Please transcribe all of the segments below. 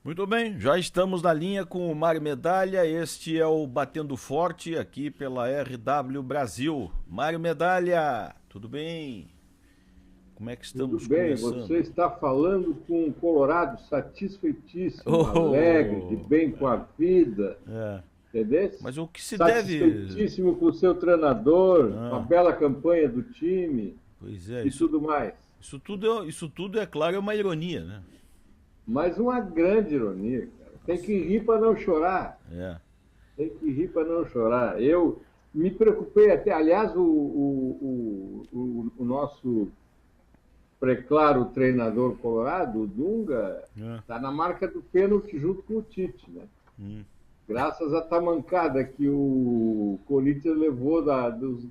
Muito bem, já estamos na linha com o Mário Medalha. Este é o Batendo Forte aqui pela RW Brasil. Mário Medalha, tudo bem? Como é que Tudo estamos bem, você começando? está falando com um colorado satisfeitíssimo, alegre, de Oh, bem com a vida, é. entendeu? Mas o que se deve. Satisfeitíssimo com o seu treinador, com a Ah, bela campanha do time pois é, e tudo mais. isso tudo é claro, é uma ironia, né? Mas uma grande ironia, cara. Tem que rir para não chorar. É. Tem que rir para não chorar. Eu me preocupei até, aliás, o nosso preclaro treinador colorado, o Dunga, É. está na marca do pênalti junto com o Tite, né? Hum. Graças à tamancada que o Corinthians levou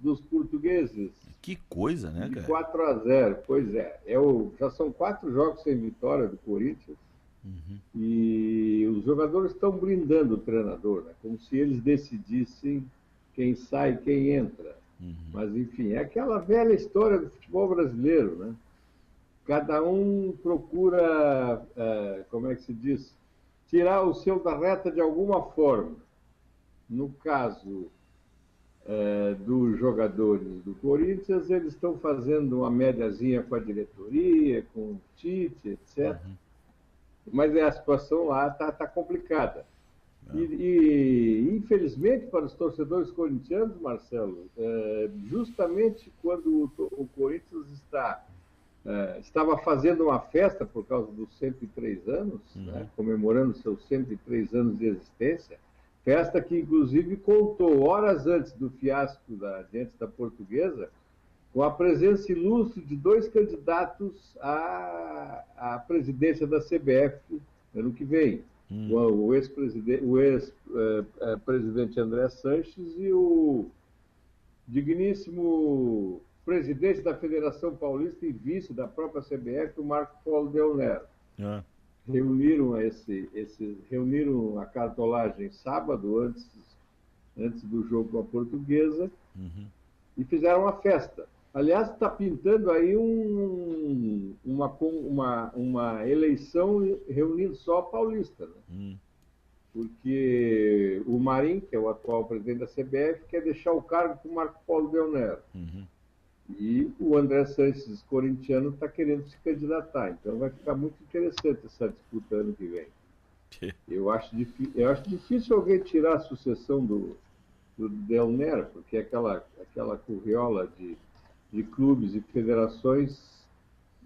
dos portugueses, Que coisa, né, de cara? 4-0. Pois é, já são 4 jogos sem vitória do Corinthians e os jogadores estão blindando o treinador, né? Como se eles decidissem quem sai e quem entra. Mas, enfim, é aquela velha história do futebol brasileiro, né? Cada um procura, como é que se diz, tirar o seu da reta de alguma forma. No caso dos jogadores do Corinthians, eles estão fazendo uma médiazinha com a diretoria, com o Tite, etc. Mas a situação lá está complicada. Infelizmente, para os torcedores corintianos, Marcelo, justamente quando o Corinthians estava fazendo uma festa por causa dos 103 anos, né, comemorando seus 103 anos de existência, festa que inclusive contou horas antes do fiasco diante da Portuguesa, com a presença ilustre de 2 candidatos à presidência da CBF ano que vem. O ex-presidente André Sanches e o digníssimo presidente da Federação Paulista e vice da própria CBF, o Marco Polo Del Nero. É. Reuniram a cartolagem sábado, antes do jogo com a Portuguesa, e fizeram uma festa. Aliás, está pintando aí uma eleição reunindo só a paulista, né? Porque o Marim, que é o atual presidente da CBF, quer deixar o cargo para o Marco Polo Del Nero. E o André Sanches, corintiano, está querendo se candidatar. Então vai ficar muito interessante essa disputa ano que vem. Eu acho difícil alguém tirar a sucessão do Del Nero, porque aquela curriola de clubes e federações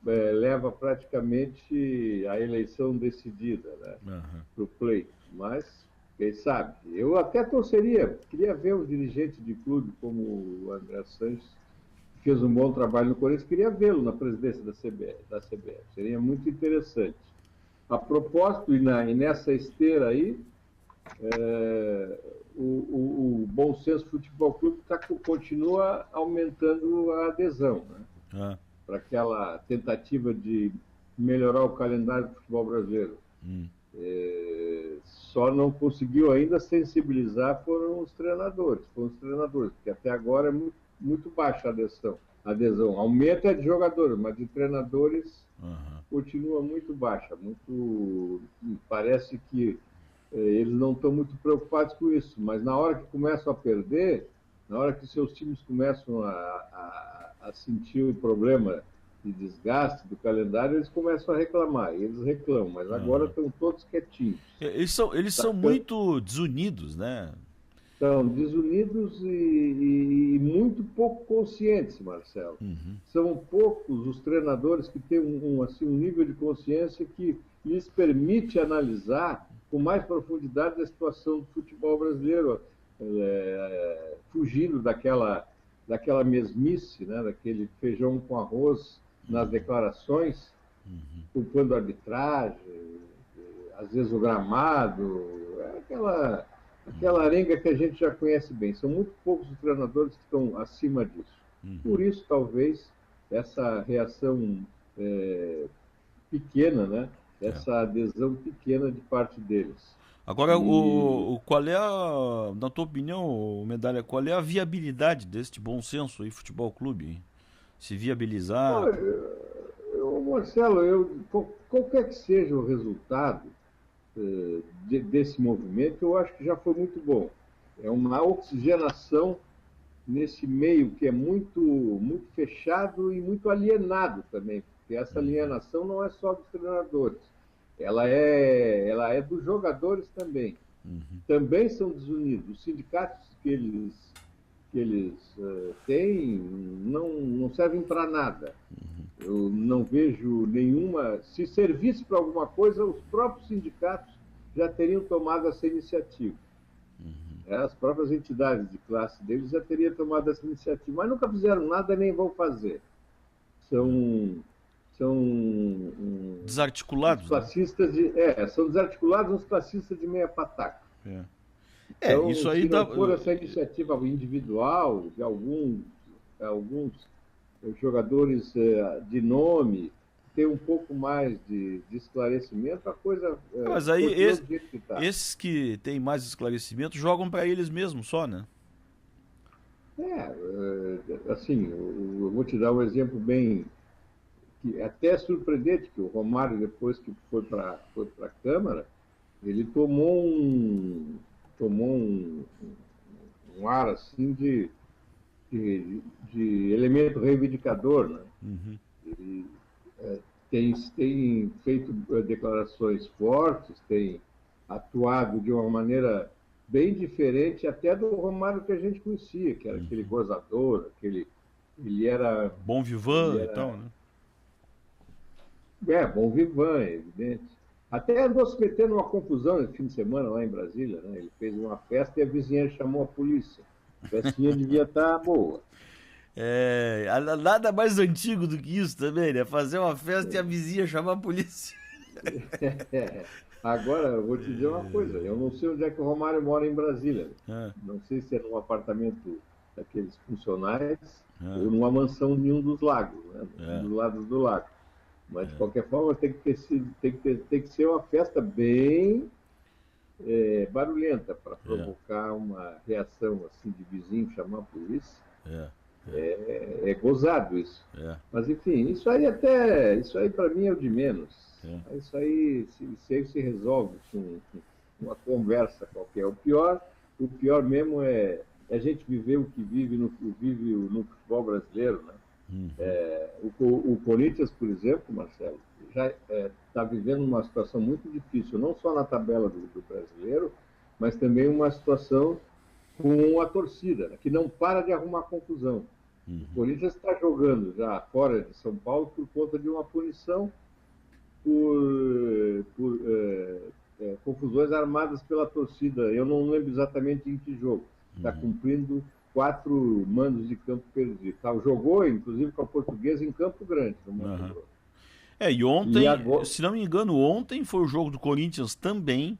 leva praticamente a eleição decidida, né, para o pleito. Mas, quem sabe? Eu até torceria, queria ver um dirigente de clube como o André Sanches, que fez um bom trabalho no Corinthians, queria vê-lo na presidência da CBF. Seria muito interessante. A propósito, e nessa esteira aí, o Bom Senso Futebol Clube continua aumentando a adesão, né, para aquela tentativa de melhorar o calendário do futebol brasileiro. Só não conseguiu ainda sensibilizar foram os treinadores, porque até agora é muito, muito baixa a adesão. Aumenta é de jogadores, mas de treinadores continua muito baixa. Parece que eles não estão muito preocupados com isso, mas na hora que começam a perder, na hora que seus times começam a sentir o problema de desgaste do calendário, eles começam a reclamar. E eles reclamam, mas agora estão todos quietinhos. Eles são muito desunidos, né? Estão desunidos e muito pouco conscientes, Marcelo. São poucos os treinadores que têm um nível de consciência que lhes permite analisar com mais profundidade a situação do futebol brasileiro, fugindo daquela mesmice, né, daquele feijão com arroz nas declarações, culpando a arbitragem, às vezes o gramado, aquela arenga que a gente já conhece bem. São muito poucos os treinadores que estão acima disso. Por isso, talvez, essa reação pequena, né? Essa adesão pequena de parte deles. Agora, E, qual é na tua opinião, Medalha, qual é a viabilidade deste Bom Senso aí, Futebol Clube, hein? Se viabilizar? Marcelo, qualquer que seja o resultado, desse movimento, eu acho que já foi muito bom. É uma oxigenação nesse meio que é muito fechado e muito alienado também, porque essa alienação não é só dos treinadores, ela é dos jogadores também. Também são desunidos. Os sindicatos que eles têm não servem para nada. Eu não vejo nenhuma. Se servisse para alguma coisa, os próprios sindicatos já teriam tomado essa iniciativa. As próprias entidades de classe deles já teriam tomado essa iniciativa, mas nunca fizeram nada nem vão fazer. São desarticulados, classistas são desarticulados uns classistas de meia pataca. Então, isso aí se não for essa iniciativa individual de alguns jogadores de nome, ter um pouco mais de esclarecimento, a coisa... Mas aí, esses que têm mais esclarecimento jogam para eles mesmos só, né? Assim, eu vou te dar um exemplo bem... que até é surpreendente, que o Romário, depois que foi para a Câmara, ele tomou um ar, assim, de elemento reivindicador, né? Ele tem feito declarações fortes, tem atuado de uma maneira bem diferente até do Romário que a gente conhecia, que era aquele gozador, ele era... Bom vivant e tal, né? Bom vivant, é evidente. Até andou se metendo numa confusão esse fim de semana lá em Brasília, né? Ele fez uma festa e a vizinha chamou a polícia. A festinha devia estar boa. Nada mais antigo do que isso também, né? Fazer uma festa e a vizinha chamar a polícia. Agora, eu vou te dizer uma coisa. Eu não sei onde é que o Romário mora em Brasília. Não sei se é num apartamento daqueles funcionários ou numa mansão de um dos lagos, né? Um dos lados do lago. Mas, de qualquer forma, tem que ser uma festa bem barulhenta para provocar uma reação assim de vizinho chamar a polícia. É gozado isso. Mas, enfim, isso aí para mim é o de menos. Isso aí se resolve com uma conversa qualquer. O pior mesmo é a gente viver o que vive no futebol brasileiro, né? O Corinthians, por exemplo, Marcelo, já está vivendo uma situação muito difícil, não só na tabela do brasileiro, mas também uma situação com a torcida, né, que não para de arrumar confusão. O Corinthians está jogando já fora de São Paulo por conta de uma punição por confusões armadas pela torcida. Eu não lembro exatamente em que jogo. Está cumprindo 4 mandos de campo perdidos. Jogou, inclusive, com a Portuguesa em Campo Grande, no Mato Grosso. E ontem, se não me engano, ontem foi o jogo do Corinthians também,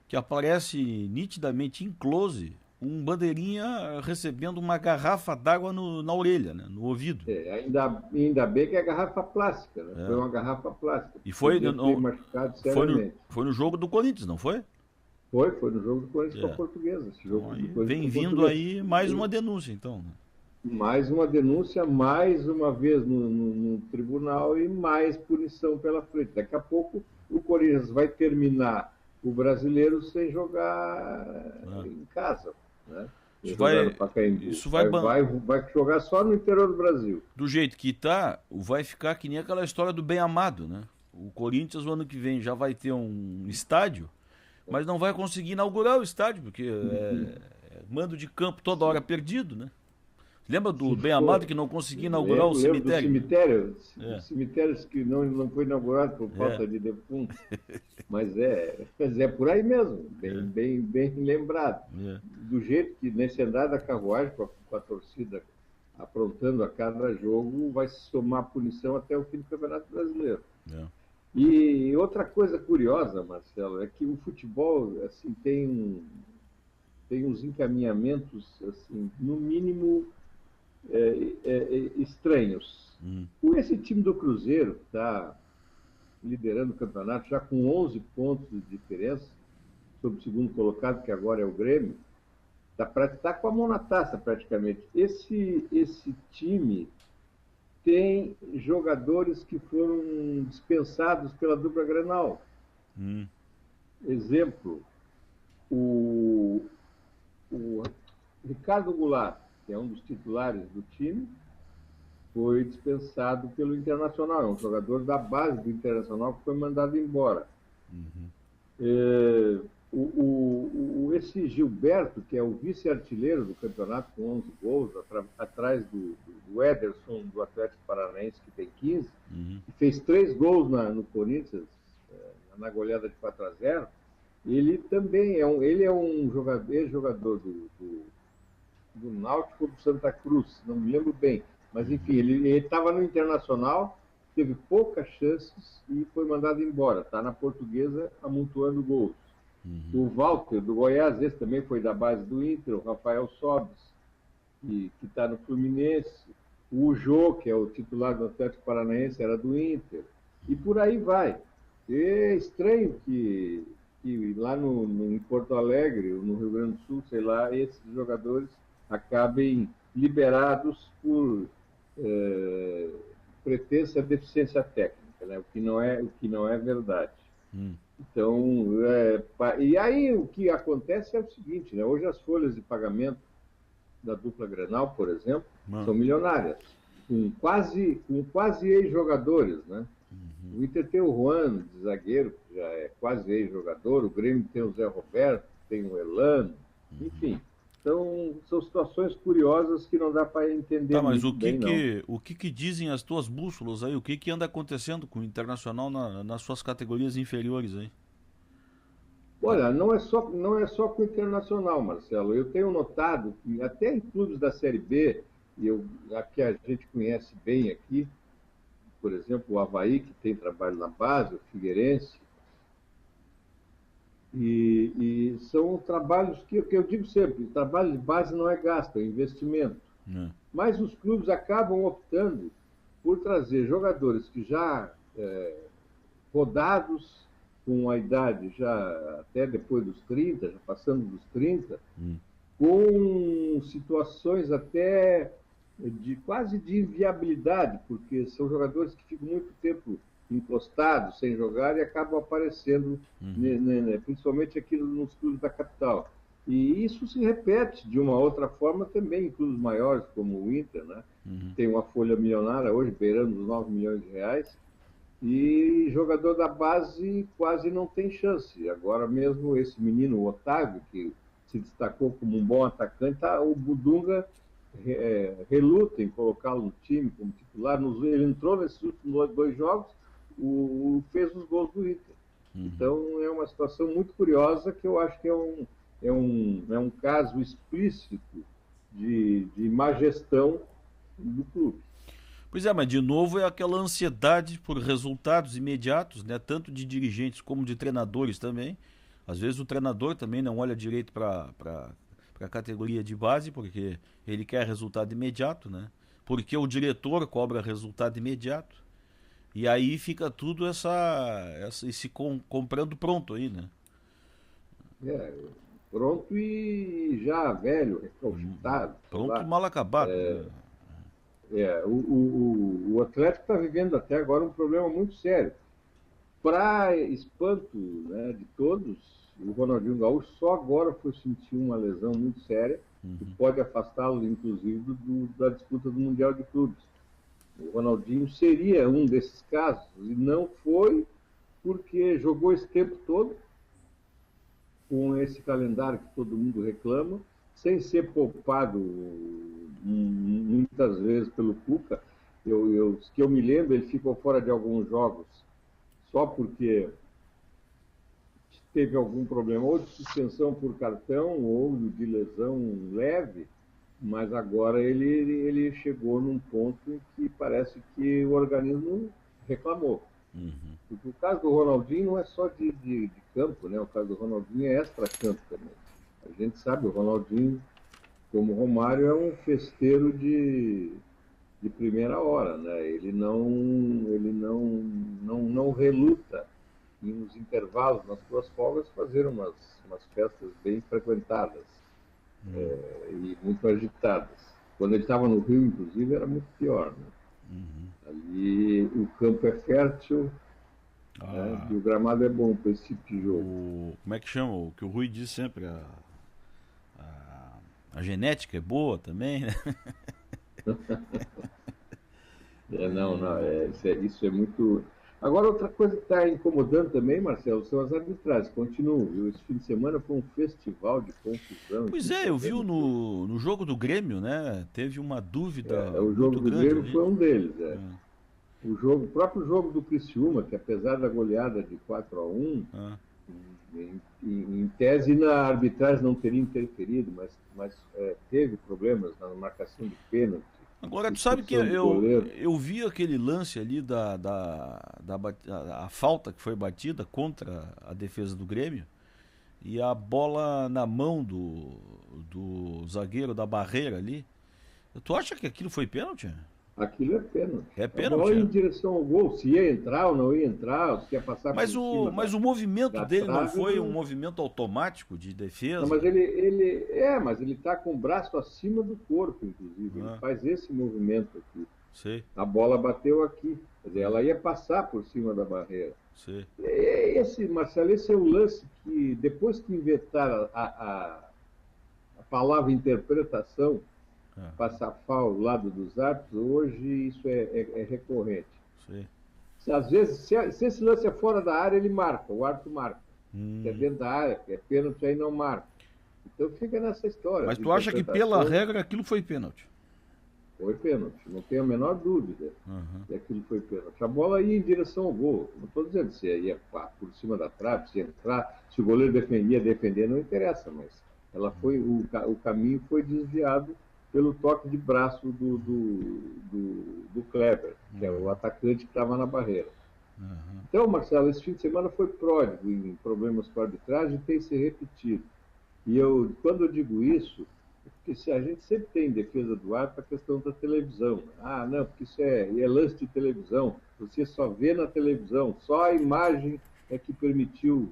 que aparece nitidamente em close um bandeirinha recebendo uma garrafa d'água na orelha, né, no ouvido. Ainda bem que é garrafa plástica, né? Foi uma garrafa plástica. E foi no jogo do Corinthians, não foi? Foi no jogo do Corinthians com a Portuguesa. Vem vindo aí mais uma denúncia, então. Mais uma denúncia, mais uma vez no tribunal e mais punição pela frente. Daqui a pouco o Corinthians vai terminar o Brasileiro sem jogar em casa, né? Vai jogar só no interior do Brasil. Do jeito que tá, vai ficar que nem aquela história do Bem Amado, né? O Corinthians, o ano que vem, já vai ter um estádio, mas não vai conseguir inaugurar o estádio, porque mando de campo toda hora perdido, né? Lembra do Bem Amado que não conseguia inaugurar o cemitério? Cemitérios que não foi inaugurado por falta de defunto. Mas é por aí mesmo, bem lembrado. Do jeito que nesse andar da carruagem, com a torcida aprontando a cada jogo, vai se somar punição até o fim do Campeonato Brasileiro. E outra coisa curiosa, Marcelo, é que o futebol assim, tem uns encaminhamentos, assim, no mínimo, estranhos. Com esse time do Cruzeiro, que está liderando o campeonato, já com 11 pontos de diferença sobre o segundo colocado, que agora é o Grêmio, está com a mão na taça praticamente. Esse time tem jogadores que foram dispensados pela dupla Grenal. exemplo, o, o Ricardo Goulart, que é um dos titulares do time, foi dispensado pelo Internacional. É um jogador da base do Internacional que foi mandado embora. Esse Gilberto, que é o vice-artilheiro do campeonato com 11 gols, atrás do Ederson, do Atlético Paranaense, que tem 15, que fez 3 gols no Corinthians, na goleada de 4-0, ele também é um jogador, ex-jogador do Náutico ou do Santa Cruz, não me lembro bem. Mas, enfim, ele estava no Internacional, teve poucas chances e foi mandado embora. Está na Portuguesa amontoando gols. O Walter, do Goiás, esse também foi da base do Inter. O Rafael Sobis, que está no Fluminense. O Jô, que é o titular do Atlético Paranaense, era do Inter. E por aí vai. É estranho que lá em Porto Alegre, no Rio Grande do Sul, sei lá, esses jogadores acabem liberados por pretensa deficiência técnica, né? O que não é verdade. Então, e aí o que acontece é o seguinte, né? Hoje as folhas de pagamento da dupla Grenal, por exemplo, são milionárias, com quase ex-jogadores, né? O Inter tem o Juan, de zagueiro, que já é quase ex-jogador, o Grêmio tem o Zé Roberto, tem o Elano, enfim. Então, são situações curiosas que não dá para entender. Tá, mas bem, o que dizem as tuas bússolas aí? O que anda acontecendo com o Internacional nas suas categorias inferiores aí? Olha, não é só com o Internacional, Marcelo. Eu tenho notado que até em clubes da Série B, a que a gente conhece bem aqui, por exemplo, o Avaí, que tem trabalho na base, o Figueirense, e são trabalhos que eu digo sempre, trabalho de base não é gasto, é investimento. Mas os clubes acabam optando por trazer jogadores que já rodados, com a idade já até depois dos 30, já passando dos 30, com situações até quase de inviabilidade, porque são jogadores que ficam muito tempo encostados, sem jogar, e acabam aparecendo, principalmente aqui nos clubes da capital. E isso se repete de uma outra forma também em clubes maiores, como o Inter, né? Tem uma folha milionária hoje, beirando os 9 milhões de reais, e jogador da base quase não tem chance. Agora mesmo esse menino, o Otávio, que se destacou como um bom atacante, o Budunga reluta em colocá-lo no time como titular. Ele entrou nesses últimos 2 jogos, fez os gols do Inter. Então é uma situação muito curiosa que eu acho que é um caso explícito de má gestão do clube. Pois é, mas de novo é aquela ansiedade por resultados imediatos, né? Tanto de dirigentes como de treinadores também. Às vezes o treinador também não olha direito para a categoria de base, porque ele quer resultado imediato, né? Porque o diretor cobra resultado imediato. E aí fica tudo esse comprando pronto aí, né? Pronto e já velho, recalcitrado. Pronto e mal acabado. O Atlético está vivendo até agora um problema muito sério. Para espanto, né, de todos, o Ronaldinho Gaúcho só agora foi sentir uma lesão muito séria, que pode afastá-lo, inclusive, da disputa do Mundial de Clubes. O Ronaldinho seria um desses casos, e não foi porque jogou esse tempo todo com esse calendário que todo mundo reclama, sem ser poupado muitas vezes pelo Cuca. Que eu me lembro, ele ficou fora de alguns jogos só porque teve algum problema, ou de suspensão por cartão, ou de lesão leve, mas agora ele chegou num ponto em que parece que o organismo reclamou. Porque o caso do Ronaldinho não é só de campo, né? O caso do Ronaldinho é extra-campo também. A gente sabe, o Ronaldinho, como o Romário, é um festeiro de primeira hora, né? Ele não reluta nos intervalos, nas suas folgas, fazer umas festas bem frequentadas e muito agitadas. Quando ele estava no Rio, inclusive, era muito pior, né? Ali o campo é fértil, Né? E o gramado é bom para esse tipo de jogo. Como é que chama? O que o Rui diz sempre, a genética é boa também, né? Isso é muito. Agora, outra coisa que está incomodando também, Marcelo, são as arbitragens. Continuam, viu? Esse fim de semana foi um festival de confusão. Pois é, eu vi no jogo do Grêmio, né? Teve uma dúvida o jogo muito do grande Grêmio ali. foi um deles. O próprio jogo do Criciúma, que apesar da goleada de 4-1, em tese na arbitragem não teria interferido, mas teve problemas na marcação de pênalti. Agora, tu sabe que eu vi aquele lance ali a falta que foi batida contra a defesa do Grêmio e a bola na mão do zagueiro da barreira ali. Tu acha que aquilo foi pênalti? Aquilo é pênalti. É pênalti. A bola em direção ao gol, se ia entrar ou não ia entrar, se ia passar por cima. Mas o movimento dele não foi um movimento automático de defesa? Não, mas ele está com o braço acima do corpo, inclusive. Ele faz esse movimento aqui. Sim. A bola bateu aqui. Quer dizer, ela ia passar por cima da barreira. Sim. Marcelo, esse é o lance que, depois que inventaram a palavra interpretação, passar FAU do lado dos árbitros, hoje isso é recorrente. Sim. Às vezes, se esse lance é fora da área, ele marca, o árbitro marca. Se é dentro da área, que é pênalti, aí não marca. Então fica nessa história. Mas tu acha que pela regra aquilo foi pênalti? Foi pênalti, não tenho a menor dúvida que aquilo foi pênalti. A bola ia em direção ao gol. Não estou dizendo se ia por cima da trave, se entrar, se o goleiro defender, não interessa, mas ela foi, o caminho foi desviado pelo toque de braço do Kleber, que é o atacante que estava na barreira. Então, Marcelo, esse fim de semana foi pródigo em problemas com a arbitragem e tem se repetido. E quando eu digo isso, porque se a gente sempre tem em defesa do árbitro a questão da televisão. Não, porque isso é lance de televisão, você só vê na televisão, só a imagem é que permitiu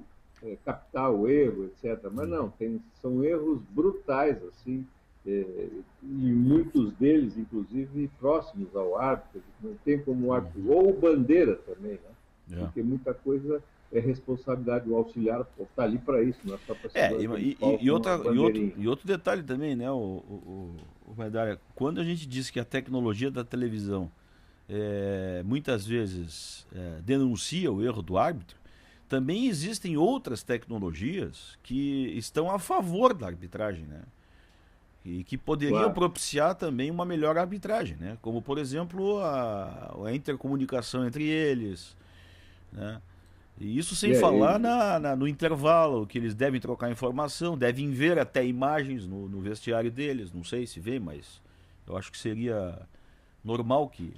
captar o erro, etc. Mas não, são erros brutais, assim, e muitos deles, inclusive, próximos ao árbitro, não tem como o árbitro, ou o bandeira também, né? Porque muita coisa é responsabilidade do auxiliar, está ali para isso, não é só para e outro detalhe também, né, o Medália, quando a gente diz que a tecnologia da televisão muitas vezes denuncia o erro do árbitro, também existem outras tecnologias que estão a favor da arbitragem, né? E que poderiam propiciar também uma melhor arbitragem, né? Como, por exemplo, a intercomunicação entre eles, né? E isso sem falar no intervalo, que eles devem trocar informação, devem ver até imagens no vestiário deles, não sei se vê, mas eu acho que seria normal que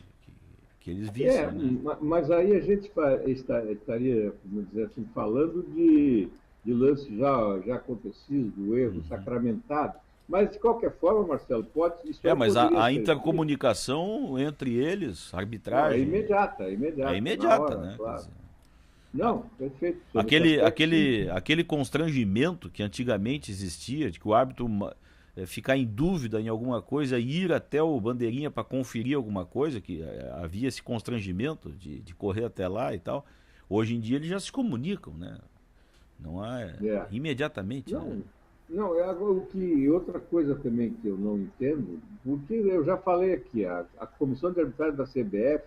eles vissem. Né? Mas aí a gente estaria, vamos dizer assim, falando de lance já acontecido, do erro sacramentado. Mas, de qualquer forma, Marcelo, mas a intercomunicação entre eles, a arbitragem... É imediata, hora, né? Claro. Não, perfeito. Aquele constrangimento que antigamente existia, de que o árbitro ficar em dúvida em alguma coisa e ir até o bandeirinha para conferir alguma coisa, que havia esse constrangimento de correr até lá e tal. Hoje em dia eles já se comunicam, né? Não imediatamente. Não. Né? Não, outra coisa também que eu não entendo, porque eu já falei aqui, a comissão de arbitragem da CBF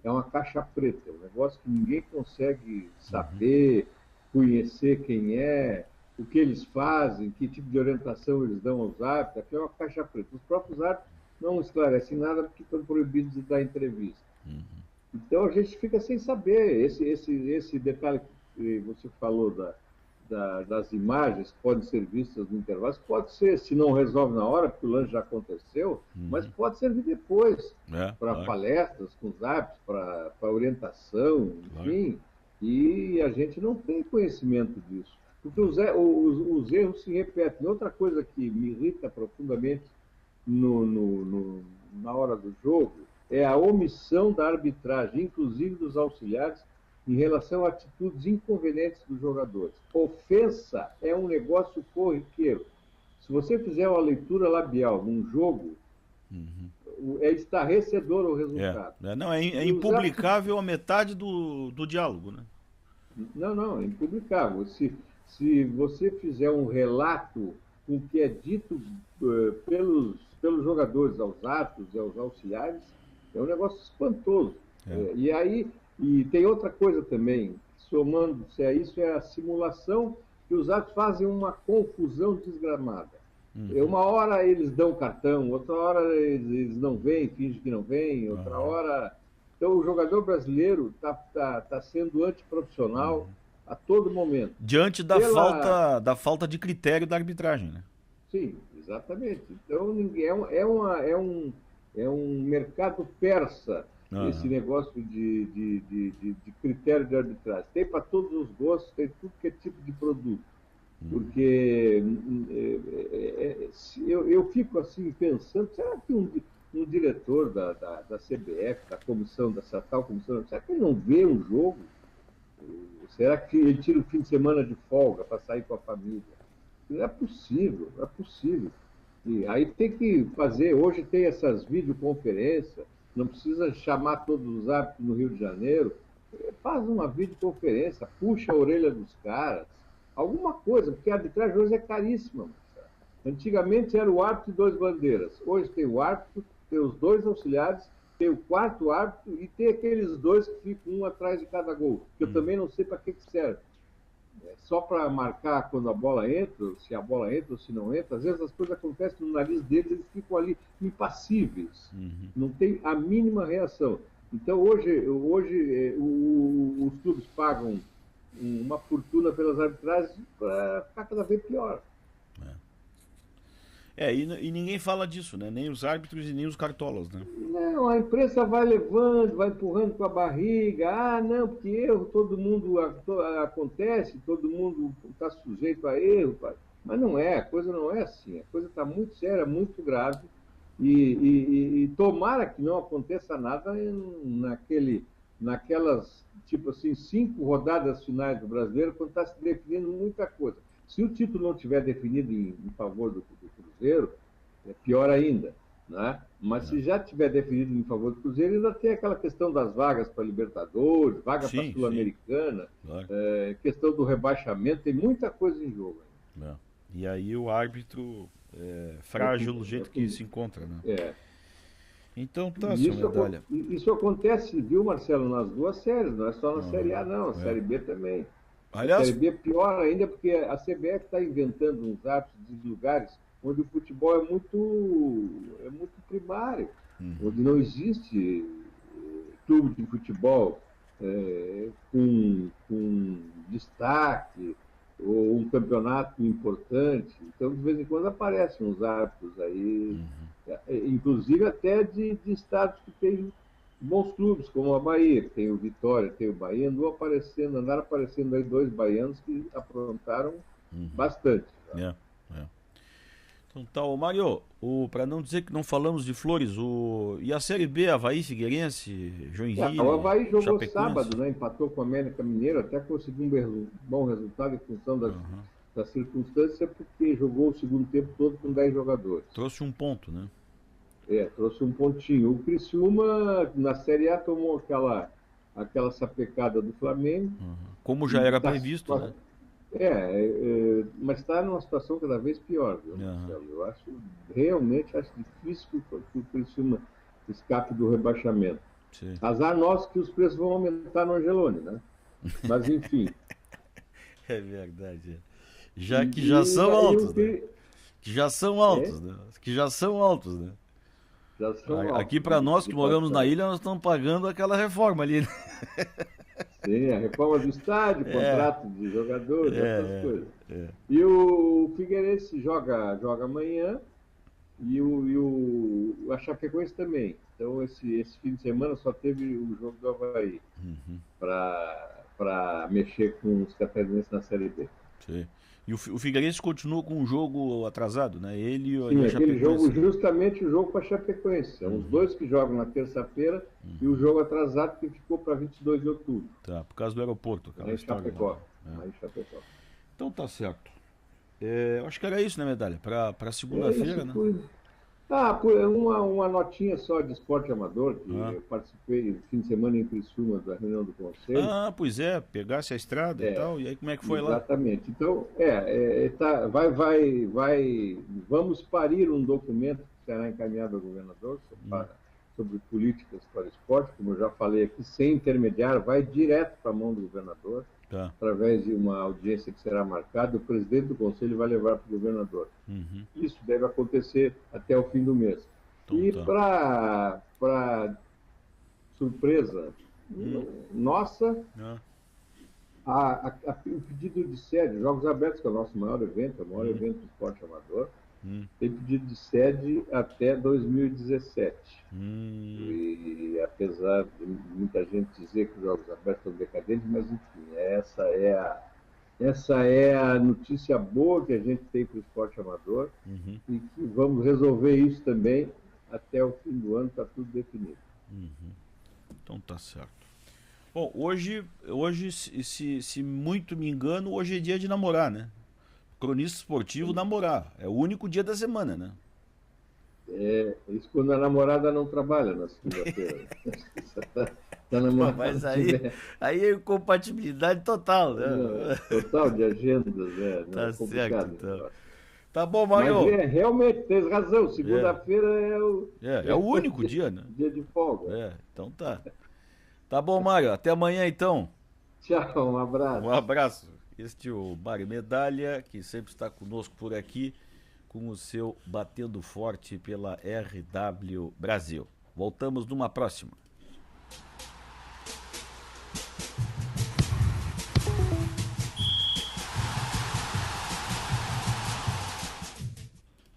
é uma caixa preta, é um negócio que ninguém consegue saber, conhecer quem é, o que eles fazem, que tipo de orientação eles dão aos árbitros, aqui é uma caixa preta. Os próprios árbitros não esclarecem nada porque estão proibidos de dar entrevista. Então a gente fica sem saber. Esse detalhe que você falou das imagens que podem ser vistas no intervalo, pode ser, se não resolve na hora, porque o lance já aconteceu, mas pode servir depois para palestras com os árbitros, para orientação, enfim, e a gente não tem conhecimento disso. Porque os erros se repetem. Outra coisa que me irrita profundamente na hora do jogo é a omissão da arbitragem, inclusive dos auxiliares, em relação a atitudes inconvenientes dos jogadores. Ofensa é um negócio corriqueiro. Se você fizer uma leitura labial num jogo, é estarrecedor o resultado. É impublicável a metade do diálogo, né? Não, é impublicável. Se você fizer um relato com o que é dito pelos jogadores aos árbitros e aos auxiliares, é um negócio espantoso. É. E aí, e tem outra coisa também, somando-se a isso, é a simulação que os árbitros fazem uma confusão desgramada. Uma hora eles dão cartão, outra hora eles não vêm, fingem que não vêm, outra hora. Então o jogador brasileiro está sendo antiprofissional a todo momento. Diante da falta de critério da arbitragem, né? Sim, exatamente. Então é um mercado persa esse negócio de critério de arbitragem. Tem para todos os gostos, tem tudo que é tipo de produto. Porque eu fico assim pensando, será que um diretor da CBF, da comissão, dessa tal comissão, será que ele não vê um jogo? Será que ele tira o fim de semana de folga para sair com a família? Não é possível, não é possível. E aí tem que fazer, hoje tem essas videoconferências, não precisa chamar todos os árbitros no Rio de Janeiro, faz uma videoconferência, puxa a orelha dos caras, alguma coisa, porque a arbitragem hoje é caríssima. Antigamente era o árbitro e dois bandeiras, hoje tem o árbitro, tem os dois auxiliares, tem o quarto árbitro e tem aqueles dois que ficam um atrás de cada gol, que eu também não sei para que serve. Só para marcar quando a bola entra, se a bola entra ou se não entra. Às vezes as coisas acontecem no nariz deles, eles ficam ali impassíveis, não tem a mínima reação. Então hoje os clubes pagam uma fortuna pelas arbitragens para ficar cada vez pior. E ninguém fala disso, né? Nem os árbitros e nem os cartolas, né? Não, a imprensa vai levando, vai empurrando com a barriga. Ah, não, porque erro todo mundo acontece, todo mundo está sujeito a erro. Pai. Mas não é, a coisa não é assim. A coisa está muito séria, muito grave. E tomara que não aconteça nada naquelas, tipo assim, 5 rodadas finais do Brasileiro, quando está se definindo muita coisa. Se o título não estiver definido em favor do Cruzeiro, é pior ainda. Né? Mas se já estiver definido em favor do Cruzeiro, ainda tem aquela questão das vagas para Libertadores, vaga para Sul-Americana, claro. Questão do rebaixamento, tem muita coisa em jogo. E aí o árbitro frágil do jeito que se encontra. Né? Então tá, seu Medalha. Isso acontece, viu, Marcelo, nas duas séries, não é só na Série A, não, a Série B também. Aliás, a Série B é pior ainda porque a CBF está inventando uns árbitros de lugares onde o futebol é muito primário, onde não existe clube de futebol com destaque ou um campeonato importante. Então, de vez em quando aparecem uns árbitros aí, inclusive até de estados que têm bons clubes, como a Bahia, que tem o Vitória, tem o Bahia, andaram aparecendo aí 2 baianos que aprontaram bastante. Então tá, Mário, para não dizer que não falamos de Flores, e a Série B, Avaí, Figueirense, Joinville, o Avaí jogou Chapecoense. Sábado, né? Empatou com o América Mineiro, até conseguiu um bom resultado em função da circunstância, porque jogou o segundo tempo todo com 10 jogadores. Trouxe um ponto, né? Trouxe um pontinho. O Criciúma, na Série A, tomou aquela sapecada do Flamengo. Como já era previsto, né? Mas está numa situação cada vez pior, viu, Marcelo? Eu realmente acho difícil que o Criciúma escape do rebaixamento. Sim. Azar nosso que os preços vão aumentar no Angelone, né? Mas enfim. É verdade. Já são altos, né? Que já são altos, né? Que já são altos, né? Aqui para nós que moramos na ilha, nós estamos pagando aquela reforma ali. Né? Sim, a reforma do estádio, contrato de jogadores, essas coisas. E o Figueirense joga amanhã e a Chapecoense também. Então esse fim de semana só teve o jogo do Avaí para mexer com os catarinenses na Série B. Sim. E o Figueirense continua com um jogo atrasado, né? Ele e a Chapecoense. Aquele jogo, justamente o jogo para a Chapecoense. São os dois que jogam na terça-feira e o jogo atrasado que ficou para 22 de outubro. Tá, por causa do aeroporto. Aí Chapecó. Então tá certo. Eu acho que era isso, né, Medalha? Para segunda-feira, né? Uma notinha só de esporte amador, que eu participei no fim de semana em Criciúma da reunião do Conselho. Pois é, pegasse a estrada e tal, e aí como é que foi lá? Exatamente. Então, vamos parir um documento que será encaminhado ao governador sobre políticas para o esporte, como eu já falei aqui, sem intermediário, vai direto para a mão do governador, através de uma audiência que será marcada, o presidente do Conselho vai levar para o governador. Isso deve acontecer até o fim do mês. Então, para surpresa nossa, o pedido de sede, Jogos Abertos, que é o nosso maior evento, é o maior evento do esporte amador, tem pedido de sede até 2017. E apesar de muita gente dizer que os Jogos Abertos estão decadentes, mas enfim, essa é a notícia boa que a gente tem para o esporte amador e que vamos resolver isso também até o fim do ano, está tudo definido. Então tá certo. Bom, hoje se muito me engano, hoje é dia de namorar, né? Cronista esportivo namorar. É o único dia da semana, né? Isso quando a namorada não trabalha na segunda-feira. Mas aí é incompatibilidade total, né? Total de agendas, né? Tá certo, então. Tá bom, Mário. Mas realmente, tem razão. Segunda-feira é o único dia, né? Dia de folga. Então tá. Tá bom, Mário. Até amanhã, então. Tchau, um abraço. Um abraço. Este é o Mário Medalha, que sempre está conosco por aqui, com o seu Batendo Forte pela RW Brasil. Voltamos numa próxima.